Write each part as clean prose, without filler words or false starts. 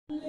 Shalom,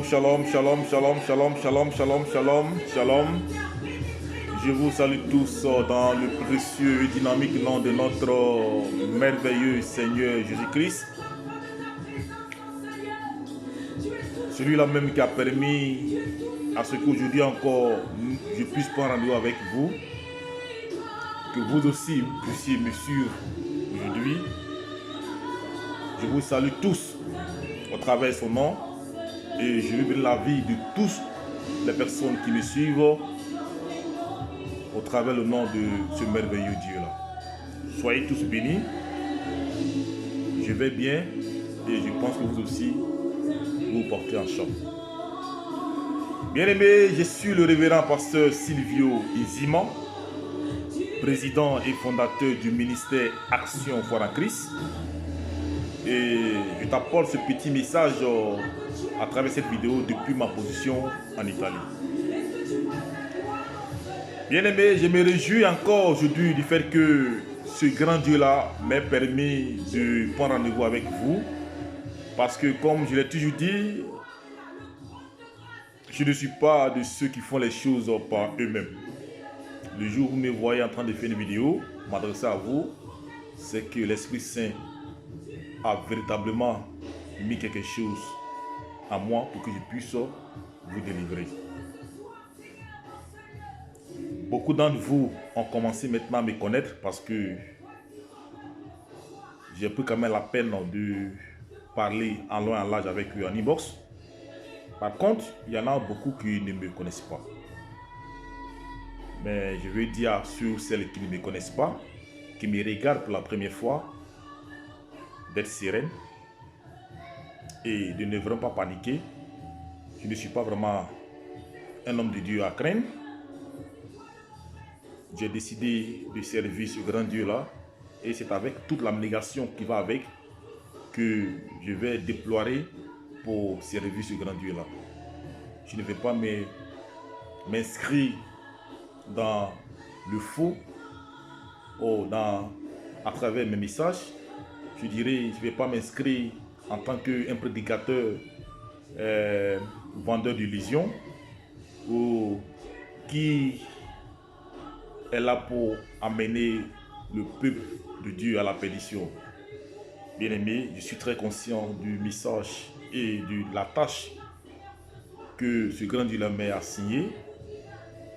shalom, shalom, shalom, shalom, shalom, shalom, shalom, shalom. Je vous salue tous dans le précieux et dynamique nom de notre merveilleux Seigneur Jésus-Christ. Celui-là même qui a permis à ce qu'aujourd'hui encore je puisse prendre rendez-vous avec vous. Que vous aussi puissiez me suivre aujourd'hui. Je vous salue tous au travers de son nom. Et je lui donne la vie de tous les personnes qui me suivent au travers le nom de ce merveilleux Dieu-là. Soyez tous bénis. Je vais bien et je pense que vous aussi, vous vous portez en charge. Bien-aimés, je suis le révérend pasteur Silvio Izima, président et fondateur du ministère Action Foi en Christ. Et je t'apporte ce petit message à travers cette vidéo depuis ma position en Italie. Bien-aimé, je me réjouis encore aujourd'hui du fait que ce grand Dieu-là m'ait permis de prendre rendez-vous avec vous. Parce que comme je l'ai toujours dit, je ne suis pas de ceux qui font les choses par eux-mêmes. Le jour où vous me voyez en train de faire une vidéo, m'adresser à vous, c'est que l'Esprit Saint a véritablement mis quelque chose à moi pour que je puisse vous délivrer. Beaucoup d'entre vous ont commencé maintenant à me connaître parce que j'ai pris quand même la peine de parler en long et en large avec eux en inbox. Par contre, il y en a beaucoup qui ne me connaissent pas. Mais je veux dire à ceux ou celles qui ne me connaissent pas, qui me regardent pour la première fois, d'être sereine et de ne vraiment pas paniquer. Je ne suis pas vraiment un homme de Dieu à craindre. J'ai décidé de servir ce grand Dieu-là et c'est avec toute l'abnégation qui va avec que je vais déployer pour servir ce grand Dieu-là. Je ne vais pas m'inscrire dans le faux ou à travers mes messages. Je dirais, je ne vais pas m'inscrire en tant qu'un prédicateur vendeur d'illusions ou qui est là pour amener le peuple de Dieu à la perdition. Bien aimé, je suis très conscient du message et de la tâche que ce grand Dieu m'a assigné.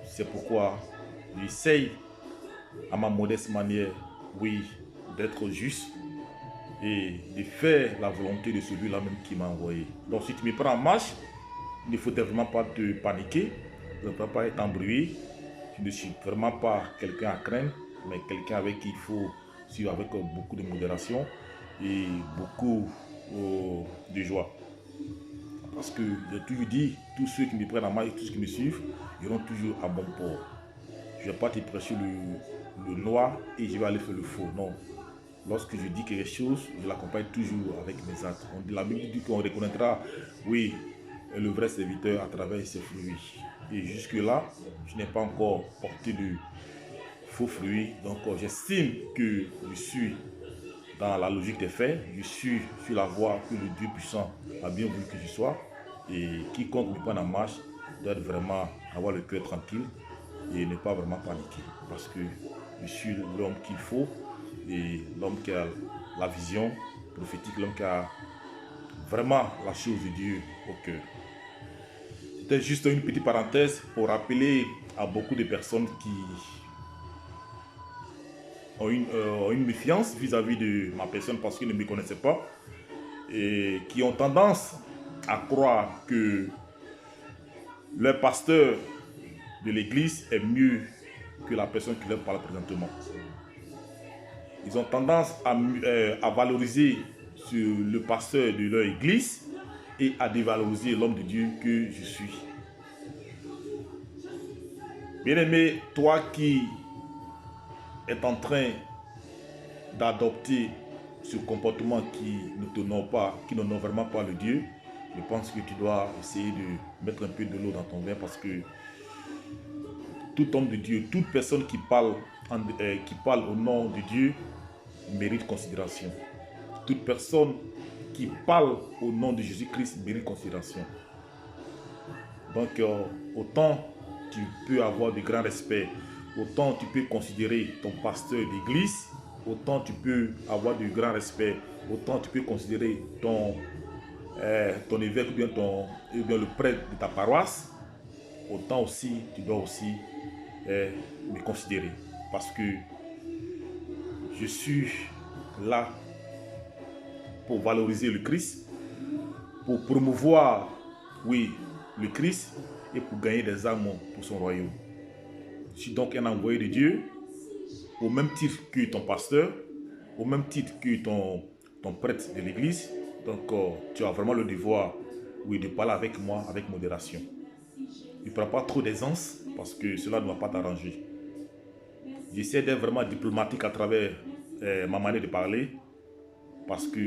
C'est pourquoi j'essaye à ma modeste manière, oui, d'être juste et de faire la volonté de celui-là même qui m'a envoyé. Donc si tu me prends en marche, il ne faut vraiment pas te paniquer, ne faut pas être embrouillé. Je ne suis vraiment pas quelqu'un à craindre, mais quelqu'un avec qui il faut suivre avec beaucoup de modération et beaucoup de joie. Parce que j'ai toujours dit, tous ceux qui me prennent en marche et tous ceux qui me suivent iront toujours à bon port. Je ne vais pas te prêcher le noir et je vais aller faire le faux. Non. Lorsque je dis quelque chose, je l'accompagne toujours avec mes actes. La Bible dit qu'on reconnaîtra, oui, le vrai serviteur à travers ses fruits. Et jusque-là, je n'ai pas encore porté de faux fruits. Donc, j'estime que je suis dans la logique des faits. Je suis sur la voie que le Dieu puissant a bien voulu que je sois. Et quiconque me prend en marche doit vraiment avoir le cœur tranquille et ne pas vraiment paniquer. Parce que je suis l'homme qu'il faut et l'homme qui a la vision prophétique, l'homme qui a vraiment la chose de Dieu au cœur. C'était juste une petite parenthèse pour rappeler à beaucoup de personnes qui ont une méfiance vis-à-vis de ma personne parce qu'ils ne me connaissaient pas et qui ont tendance à croire que leur pasteur de l'église est mieux que la personne qui leur parle présentement. Ils ont tendance à valoriser sur le pasteur de leur église et à dévaloriser l'homme de Dieu que je suis. Bien-aimé, toi qui es en train d'adopter ce comportement qui ne t'honore pas, qui n'honore vraiment pas le Dieu, je pense que tu dois essayer de mettre un peu de l'eau dans ton verre parce que tout homme de Dieu, toute personne qui parle au nom de Dieu mérite considération. Toute personne qui parle au nom de Jésus-Christ mérite considération. Donc, autant tu peux avoir de grands respects, autant tu peux considérer ton pasteur d'église, autant tu peux avoir de grands respects, autant tu peux considérer ton évêque ou bien le prêtre de ta paroisse, autant aussi tu dois aussi me considérer. Parce que je suis là pour valoriser le Christ, pour promouvoir, oui, le Christ et pour gagner des âmes pour son royaume. Je suis donc un envoyé de Dieu, au même titre que ton pasteur, au même titre que ton prêtre de l'église. Donc, tu as vraiment le devoir, oui, de parler avec moi avec modération. Ne prends pas trop d'aisance parce que cela ne va pas t'arranger. J'essaie d'être vraiment diplomatique à travers ma manière de parler parce que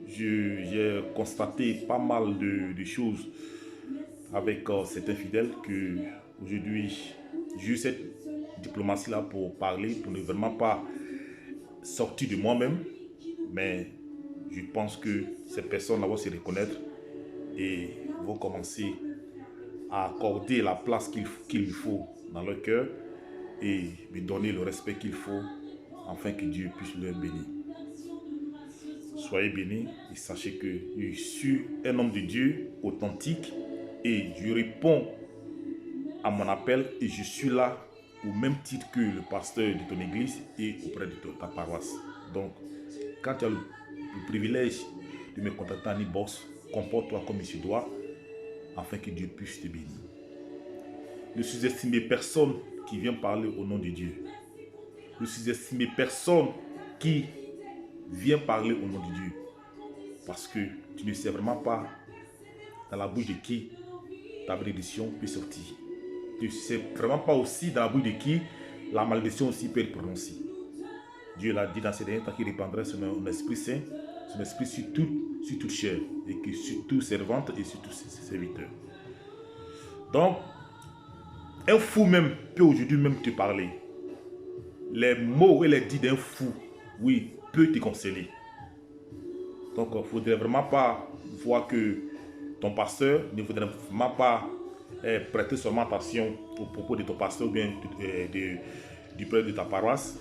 j'ai constaté pas mal de choses avec certains fidèles que aujourd'hui j'ai eu cette diplomatie là pour parler, pour ne vraiment pas sortir de moi-même, mais je pense que ces personnes là vont se reconnaître et vont commencer à accorder la place qu'il faut dans leur cœur et me donner le respect qu'il faut afin que Dieu puisse leur bénir. Soyez bénis et sachez que je suis un homme de Dieu authentique et je réponds à mon appel et je suis là au même titre que le pasteur de ton église et auprès de ta paroisse. Donc, quand tu as le privilège de me contacter en e-box, comporte-toi comme il se doit afin que Dieu puisse te bénir. Ne sous-estimez personne qui vient parler au nom de Dieu. Ne sous-estimez personne qui vient parler au nom de Dieu. Parce que tu ne sais vraiment pas dans la bouche de qui ta bénédiction peut sortir. Tu ne sais vraiment pas aussi dans la bouche de qui la malédiction aussi peut être prononcée. Dieu l'a dit dans ces derniers temps qu'il répandrait son Esprit Saint, son Esprit sur toute chair, et que sur toute servante et sur tous ses serviteurs. Donc, un fou même peut aujourd'hui même te parler. Les mots et les dits d'un fou, oui, peut te consoler. Donc, il ne faudrait vraiment pas voir que ton pasteur ne faudrait vraiment pas prêter seulement attention aux propos de ton pasteur ou bien du prêtre de ta paroisse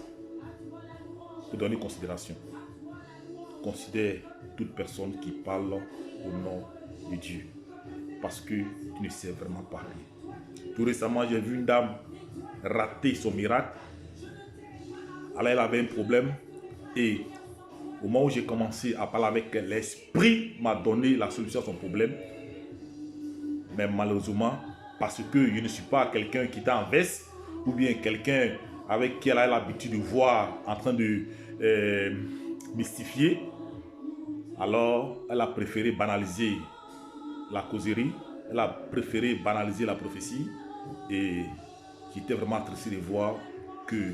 pour donner considération. Considère toute personne qui parle au nom de Dieu parce que tu ne sais vraiment pas rien. Tout récemment, j'ai vu une dame rater son miracle. Alors, elle avait un problème et Au moment où j'ai commencé à parler avec elle, l'esprit m'a donné la solution à son problème. Mais malheureusement, parce que je ne suis pas quelqu'un qui est en veste, ou bien quelqu'un avec qui elle a l'habitude de voir en train de mystifier, alors elle a préféré banaliser la causerie, elle a préféré banaliser la prophétie, et j'étais vraiment attristé de voir que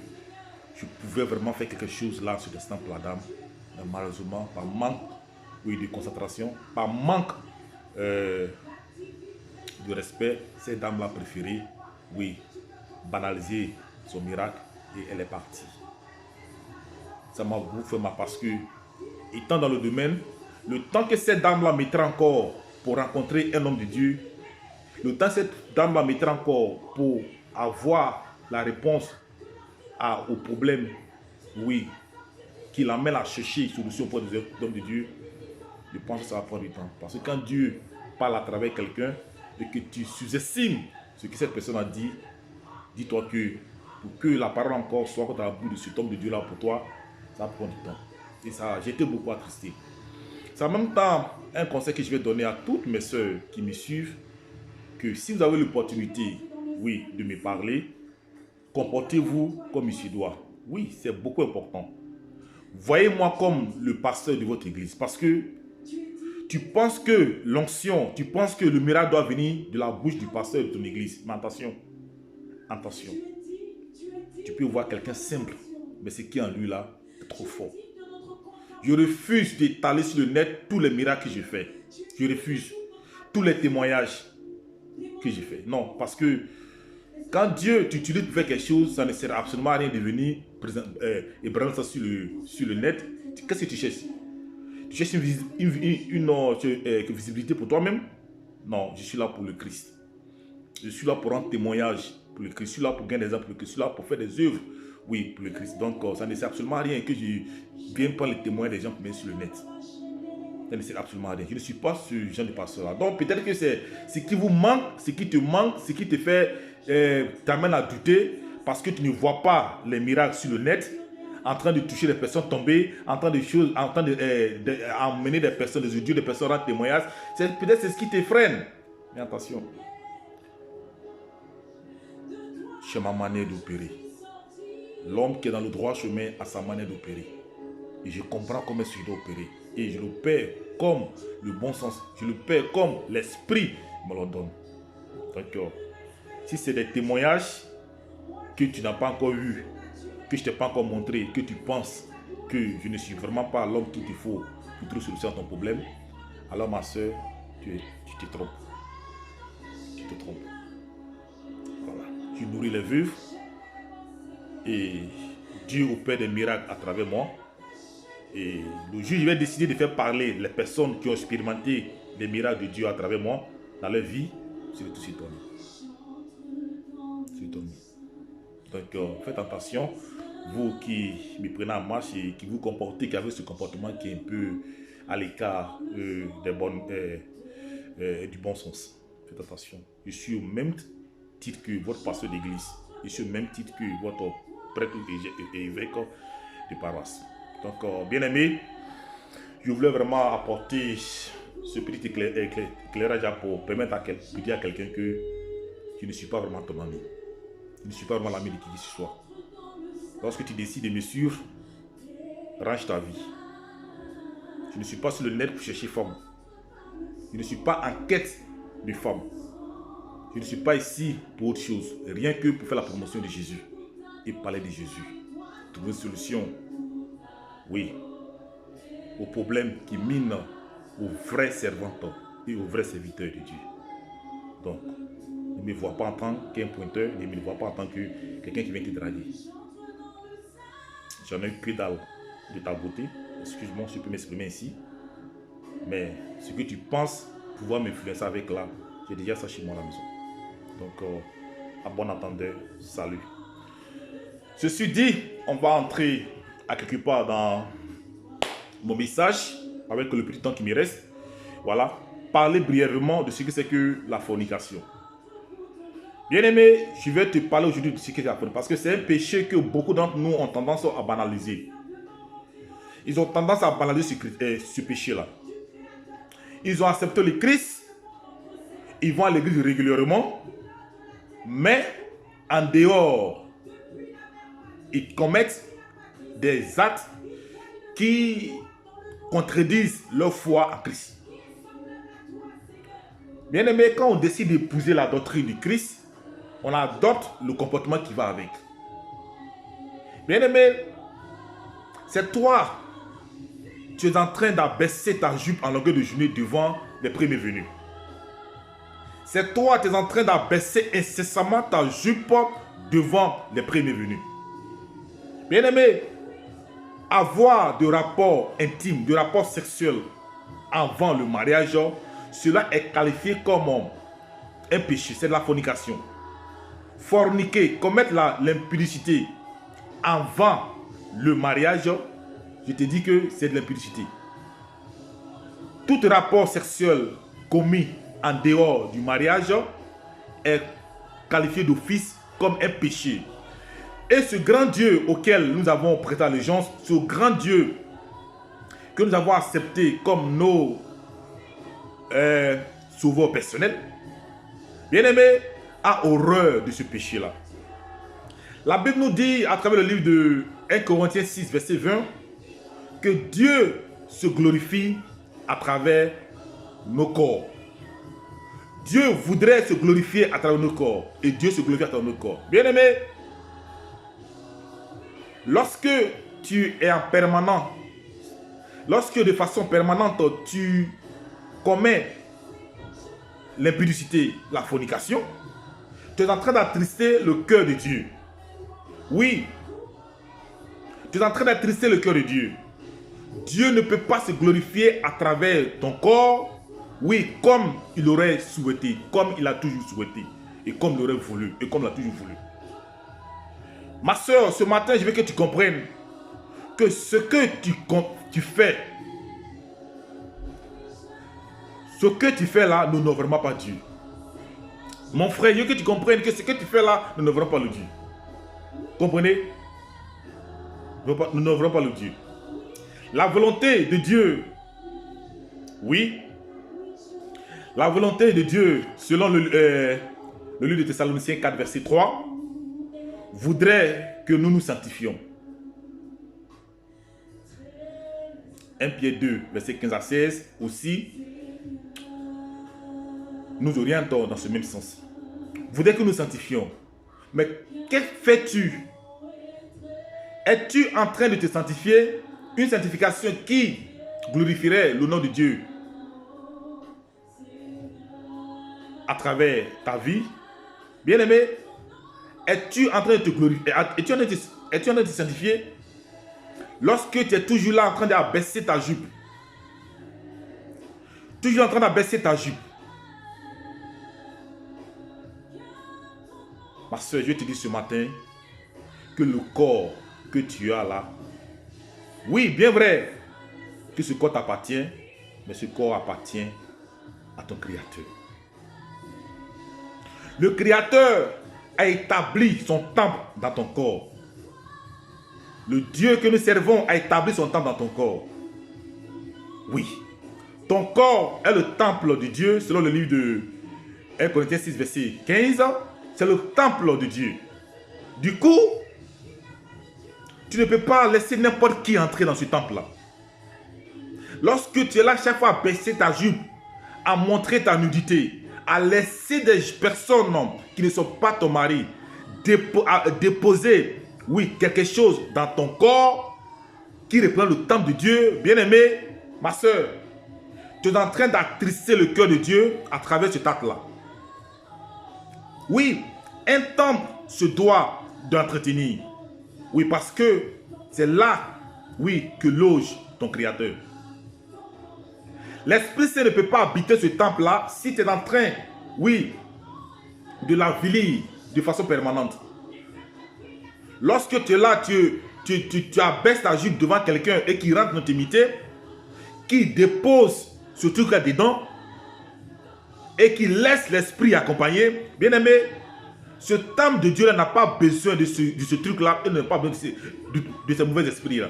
je pouvais vraiment faire quelque chose là sur destin pour la dame. Mais malheureusement, par manque, oui, de concentration, par manque de respect, cette dame l'a préféré, oui, banaliser son miracle, et elle est partie. Ça m'a beaucoup fait mal parce que, étant dans le domaine, le temps que cette dame-là mettra encore pour rencontrer un homme de Dieu, le temps que cette dame-là mettra encore pour avoir la réponse au problème, oui, qui l'amène à chercher une solution pour les hommes de Dieu, je pense que ça va prendre du temps. Parce que quand Dieu parle à travers quelqu'un et que tu sous-estimes ce que cette personne a dit, dis-toi que pour que la parole encore soit à la bout de cet homme de Dieu là pour toi, ça va prendre du temps. Et ça, j'ai été beaucoup attristé. C'est en même temps un conseil que je vais donner à toutes mes soeurs qui me suivent, que si vous avez l'opportunité, oui, de me parler, comportez-vous comme il se doit. Oui, c'est beaucoup important. Voyez-moi comme le pasteur de votre église, parce que tu penses que l'onction, tu penses que le miracle doit venir de la bouche du pasteur de ton église. Mais attention, attention. Tu peux voir quelqu'un simple, mais ce qui est en lui là est trop fort. Je refuse d'étaler sur le net tous les miracles que je fais. Je refuse tous les témoignages que j'ai fait. Non, parce que quand Dieu t'utilise pour faire quelque chose, ça ne sert absolument à rien de venir et brûler ça sur le net. Qu'est-ce que tu cherches? Tu cherches une visibilité pour toi-même? Non, je suis là pour le Christ. Je suis là pour rendre témoignage pour le Christ. Je suis là pour gagner des âmes pour le Christ. Je suis là pour faire des œuvres, oui, pour le Christ. Donc, ça ne sert absolument à rien que je vienne prendre les témoins des gens pour mettre sur le net. Ça ne sert absolument à rien. Je ne suis pas ce genre de pasteur-là. Donc, peut-être que c'est ce qui vous manque, ce qui te manque, ce qui te fait, t'amène à douter, parce que tu ne vois pas les miracles sur le net, en train de toucher les personnes tombées, en train d'emmener des personnes, des audios, des personnes rendre témoignage. Peut-être c'est ce qui te freine. Mais attention. C'est ma manière d'opérer. L'homme qui est dans le droit chemin a sa manière d'opérer. Et je comprends comment je dois opérer. Et je l'opère comme le bon sens. Je l'opère comme l'esprit me le donne. Donc, si c'est des témoignages que tu n'as pas encore eu, que je ne t'ai pas encore montré, que tu penses que je ne suis vraiment pas l'homme qu'il te faut pour trouver solution à ton problème, alors ma soeur, tu te trompes. Tu te trompes. Voilà. Tu nourris les veuves et Dieu opère des miracles à travers moi. Et le jour, je vais décider de faire parler les personnes qui ont expérimenté les miracles de Dieu à travers moi dans leur vie, c'est tout s'étonner. Donc, faites attention, vous qui me prenez en marche et qui vous comportez, qui avez ce comportement qui est un peu à l'écart du bon sens. Faites attention. Je suis au même titre que votre pasteur d'église. Je suis au même titre que votre prêtre et évêque de paroisse. Donc, bien aimé, je voulais vraiment apporter ce petit éclairage pour permettre de dire à quelqu'un que je ne suis pas vraiment ton ami. Je ne suis pas vraiment l'ami de qui que ce soit. Lorsque tu décides de me suivre, range ta vie. Je ne suis pas sur le net pour chercher femme. Je ne suis pas en quête de femme. Je ne suis pas ici pour autre chose. Rien que pour faire la promotion de Jésus et parler de Jésus. Trouver une solution, oui, aux problèmes qui minent aux vrais servants et aux vrais serviteurs de Dieu. Donc, ne me vois pas en tant qu'un pointeur, ne me vois pas en tant que quelqu'un qui vient te draguer. J'en ai eu que dalle de ta beauté. Excuse-moi, je peux m'exprimer ici. Mais ce que tu penses pouvoir m'influencer avec là, j'ai déjà ça chez moi à la maison. Donc, à bon entendeur, salut. Ceci dit, on va entrer à quelque part dans mon message avec le petit temps qui me reste. Voilà, parler brièvement de ce que c'est que la fornication. Bien aimé, je vais te parler aujourd'hui de ce que c'est la fornication parce que c'est un péché que beaucoup d'entre nous ont tendance à banaliser. ils ont tendance à banaliser ce péché-là. Ils ont accepté le Christ, ils vont à l'église régulièrement, mais en dehors, ils commettent des actes qui contredisent leur foi en Christ. Bien aimé, quand on décide d'épouser la doctrine du Christ, on adopte le comportement qui va avec. Bien aimé, c'est toi, tu es en train d'abaisser ta jupe en longueur de journée devant les premiers venus. C'est toi, tu es en train d'abaisser incessamment ta jupe devant les premiers venus. Bien aimé, avoir de rapports intimes, de rapports sexuels avant le mariage, cela est qualifié comme un péché, c'est de la fornication. Forniquer, commettre l'impudicité avant le mariage, je te dis que c'est de l'impudicité. Tout rapport sexuel commis en dehors du mariage est qualifié d'office comme un péché. Et ce grand Dieu auquel nous avons prêté allégeance, ce grand Dieu que nous avons accepté comme nos sauveurs personnels, bien aimé, a horreur de ce péché-là. La Bible nous dit à travers le livre de 1 Corinthiens 6, verset 20, que Dieu se glorifie à travers nos corps. Dieu voudrait se glorifier à travers nos corps. Et Dieu se glorifie à travers nos corps. Bien aimé, lorsque tu es en permanent, lorsque de façon permanente tu commets l'impudicité, la fornication, tu es en train d'attrister le cœur de Dieu. Oui, tu es en train d'attrister le cœur de Dieu. Dieu ne peut pas se glorifier à travers ton corps, oui, comme il aurait souhaité, comme il a toujours souhaité, et comme il aurait voulu, et comme il a toujours voulu. Ma soeur, ce matin, je veux que tu comprennes que ce que tu fais, ce que tu fais là n'honore vraiment pas Dieu. Mon frère, je veux que tu comprennes que ce que tu fais là n'honore vraiment pas le Dieu. Comprenez? N'honore pas le Dieu. La volonté de Dieu, oui, la volonté de Dieu, selon le livre de Thessaloniciens 4, verset 3, voudrait que nous nous sanctifions. 1 Pierre 2, verset 15 à 16, aussi, nous orientons dans ce même sens. Voudrait que nous sanctifions. Mais que fais-tu? Es-tu en train de te sanctifier? Une sanctification qui glorifierait le nom de Dieu à travers ta vie? Bien-aimé, es-tu en train de te glorifier? Es-tu en train de te sanctifier? Lorsque tu es toujours là en train d'abaisser ta jupe. Toujours en train d'abaisser ta jupe. Ma soeur, je te dis ce matin que le corps que tu as là, oui, bien vrai que ce corps t'appartient, mais ce corps appartient à ton Créateur. Le Créateur a établi son temple dans ton corps. Le Dieu que nous servons a établi son temple dans ton corps. Oui, ton corps est le temple de Dieu, selon le livre de 1 Corinthiens 6, verset 15. C'est le temple de Dieu. Du coup, tu ne peux pas laisser n'importe qui entrer dans ce temple-là. Lorsque tu es là chaque fois à baisser ta jupe, à montrer ta nudité, à laisser des personnes qui ne sont pas ton mari déposer, oui, quelque chose dans ton corps qui représente le temple de Dieu, bien-aimé, ma soeur, tu es en train d'attrister le cœur de Dieu à travers cet acte-là. Oui, un temple se doit d'entretenir. Oui, parce que c'est là, oui, que loge ton Créateur. L'Esprit Saint ne peut pas habiter ce temple-là si tu es en train, oui, de l'avilir de façon permanente. Lorsque tu es là, tu abaisses ta jupe devant quelqu'un et qui rentre dans l'intimité, qui dépose ce truc-là dedans et qui laisse l'esprit accompagner, bien aimé, ce temple de Dieu-là n'a pas besoin de ce truc-là, il n'a pas besoin de ce mauvais esprit-là.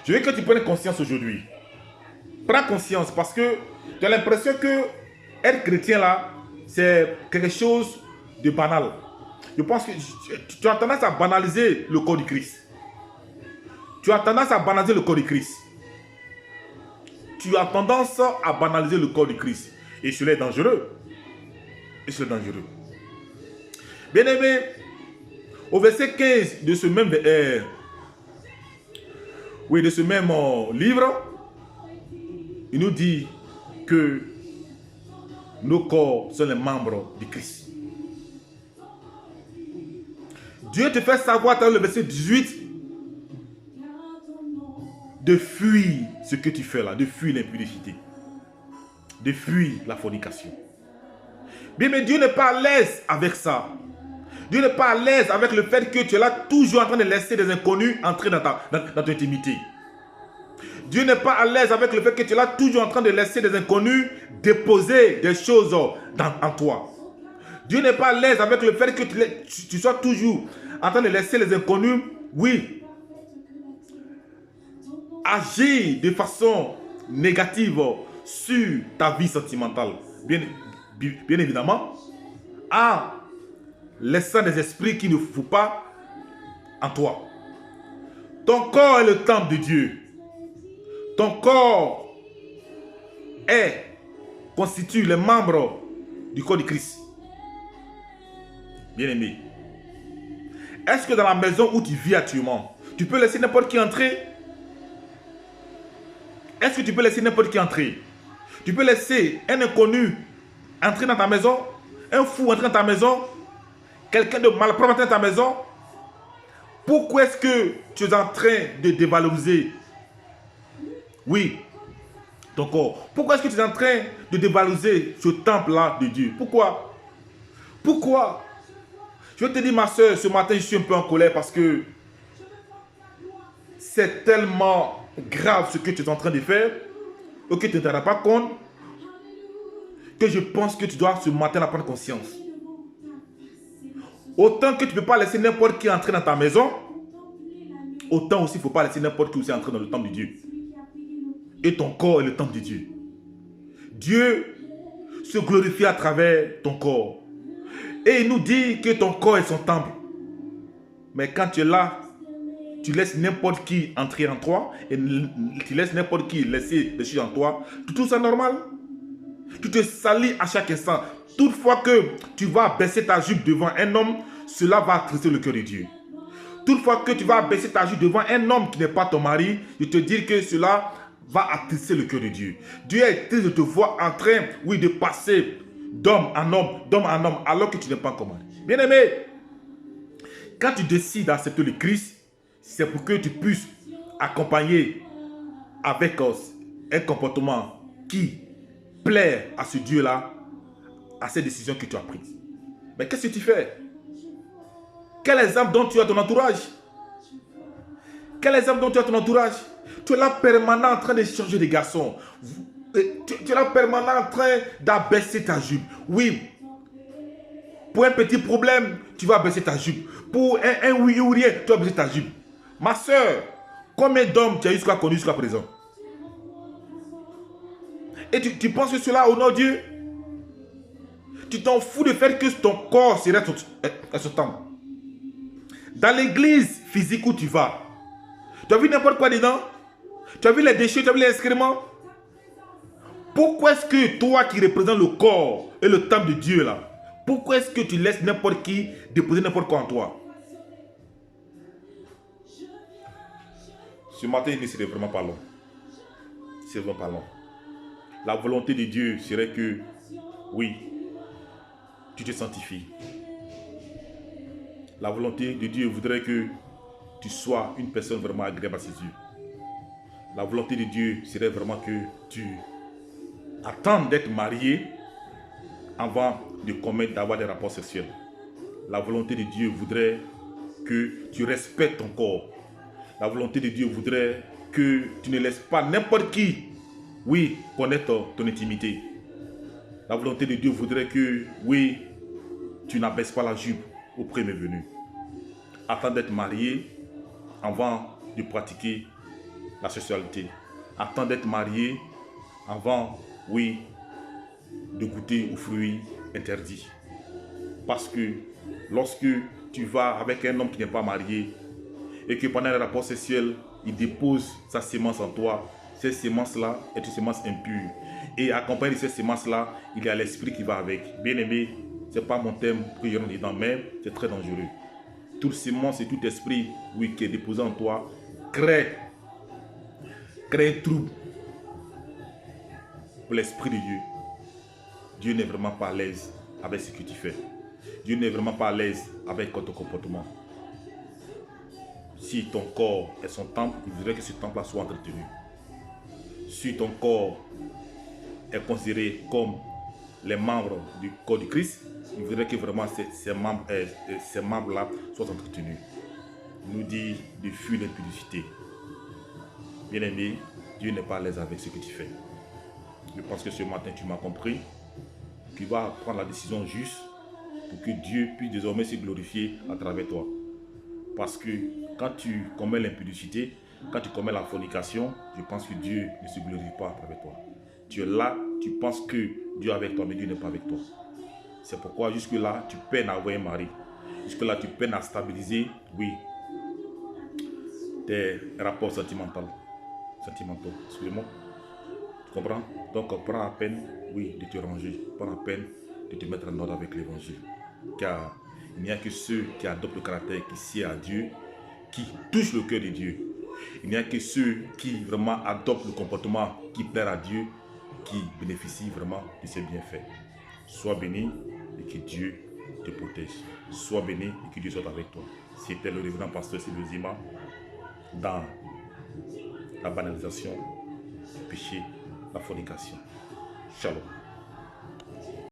Je veux que tu prennes conscience aujourd'hui. Prends conscience parce que tu as l'impression que être chrétien là, c'est quelque chose de banal. Je pense que tu as tendance à banaliser le corps du Christ. Tu as tendance à banaliser le corps du Christ. Tu as tendance à banaliser le corps du Christ. Et cela est dangereux. Et cela est dangereux. Bien-aimé, au verset 15 de ce même, livre, il nous dit que nos corps sont les membres du Christ. Dieu te fait savoir dans le verset 18 de fuir ce que tu fais là, de fuir l'impudicité, de fuir la fornication. Bien, mais Dieu n'est pas à l'aise avec ça. Dieu n'est pas à l'aise avec le fait que tu es là toujours en train de laisser des inconnus entrer dans ton intimité. Dieu n'est pas à l'aise avec le fait que tu es là toujours en train de laisser des inconnus déposer des choses en toi. Dieu n'est pas à l'aise avec le fait que tu sois toujours en train de laisser les inconnus, oui, agir de façon négative sur ta vie sentimentale. Bien évidemment, en laissant des esprits qui ne font pas en toi. Ton corps est le temple de Dieu. Ton corps constitue les membres du corps de Christ. Bien-aimé, est-ce que dans la maison où tu vis actuellement, tu peux laisser n'importe qui entrer? Est-ce que tu peux laisser n'importe qui entrer? Tu peux laisser un inconnu entrer dans ta maison? Un fou entrer dans ta maison? Quelqu'un de malpropre entrer dans ta maison? Pourquoi est-ce que tu es en train de dévaloriser, oui, ton corps? Pourquoi est-ce que tu es en train de dévaloriser ce temple-là de Dieu? Pourquoi? Pourquoi? Je vais te dire, ma soeur, ce matin, je suis un peu en colère parce que c'est tellement grave ce que tu es en train de faire, ou que tu ne te rends pas compte, que je pense que tu dois ce matin en prendre conscience. Autant que tu ne peux pas laisser n'importe qui entrer dans ta maison, autant aussi il ne faut pas laisser n'importe qui aussi entrer dans le temple de Dieu. Et ton corps est le temple de Dieu. Dieu se glorifie à travers ton corps. Et il nous dit que ton corps est son temple. Mais quand tu es là, tu laisses n'importe qui entrer en toi et tu laisses n'importe qui laisser des choses en toi. Tu trouves ça normal? Tu te salis à chaque instant. Toutefois que tu vas baisser ta jupe devant un homme, cela va attrister le cœur de Dieu. Toutefois que tu vas baisser ta jupe devant un homme qui n'est pas ton mari, je te dis que cela va attrister le cœur de Dieu. Dieu est triste de te voir en train, oui, de passer d'homme en homme, alors que tu n'es pas encore marié. Bien-aimé, quand tu décides d'accepter le Christ, c'est pour que tu puisses accompagner avec un comportement qui plaît à ce Dieu-là, à cette décision que tu as prise. Mais qu'est-ce que tu fais? Quel exemple dont tu as ton entourage? Quel exemple dont tu as ton entourage? Tu es là permanent en train de changer de garçon. Tu es là permanent en train d'abaisser ta jupe. Oui. Pour un petit problème, tu vas baisser ta jupe. Pour un oui ou rien, tu vas baisser ta jupe. Ma soeur, combien d'hommes tu as connu jusqu'à présent? Et tu penses que cela honore Dieu? Tu t'en fous de faire que ton corps serait son temple. Dans l'église physique où tu vas, tu as vu n'importe quoi dedans? Tu as vu les déchets, tu as vu les excréments? Pourquoi est-ce que toi qui représentes le corps et le temple de Dieu là, pourquoi est-ce que tu laisses n'importe qui déposer n'importe quoi en toi? Ce matin, il ne serait vraiment pas long. C'est vraiment pas long. La volonté de Dieu serait que, oui, tu te sanctifies. La volonté de Dieu voudrait que tu sois une personne vraiment agréable à ses yeux. La volonté de Dieu serait vraiment que tu attendes d'être marié avant de commettre, d'avoir des rapports sexuels. La volonté de Dieu voudrait que tu respectes ton corps. La volonté de Dieu voudrait que tu ne laisses pas n'importe qui, oui, connaître ton intimité. La volonté de Dieu voudrait que, oui, tu n'abaisses pas la jupe au premier venu. Attends d'être marié avant de pratiquer la sexualité. Attends d'être marié avant, oui, de goûter aux fruits interdits. Parce que lorsque tu vas avec un homme qui n'est pas marié et que pendant le rapport sexuel, il dépose sa sémence en toi, cette sémence-là est une sémence impure. Et accompagné de cette sémence-là, il y a l'esprit qui va avec. Bien aimé, ce n'est pas mon thème que je rentre dedans, mais c'est très dangereux. Toute sémence et tout esprit, oui, qui est déposé en toi, crée un trouble pour l'esprit de Dieu. Dieu n'est vraiment pas à l'aise avec ce que tu fais. Dieu n'est vraiment pas à l'aise avec ton comportement. Si ton corps est son temple, il voudrait que ce temple soit entretenu. Si ton corps est considéré comme les membres du corps du Christ, il voudrait que vraiment ces membres-là soient entretenus. Il nous dit de fuir l'impudicité. Bien aimé, Dieu n'est pas à l'aise avec ce que tu fais. Je pense que ce matin tu m'as compris. Tu vas prendre la décision juste pour que Dieu puisse désormais se glorifier à travers toi. Parce que quand tu commets l'impudicité, quand tu commets la fornication, je pense que Dieu ne se glorifie pas à travers toi. Tu es là, tu penses que Dieu est avec toi, mais Dieu n'est pas avec toi. C'est pourquoi jusque-là, tu peines à avoir un mari. Jusque-là, tu peines à stabiliser, oui, tes rapports sentimentaux. Excusez-moi. Tu comprends? Donc, prends la peine, oui, de te ranger. Prends la peine de te mettre en ordre avec l'évangile. Car il n'y a que ceux qui adoptent le caractère, qui sied à Dieu, qui touchent le cœur de Dieu. Il n'y a que ceux qui vraiment adoptent le comportement qui plaît à Dieu, qui bénéficient vraiment de ses bienfaits. Sois béni et que Dieu te protège. Sois béni et que Dieu soit avec toi. C'était le révérend pasteur Sylvain Zima dans la banalisation du péché, la fornication. Shalom.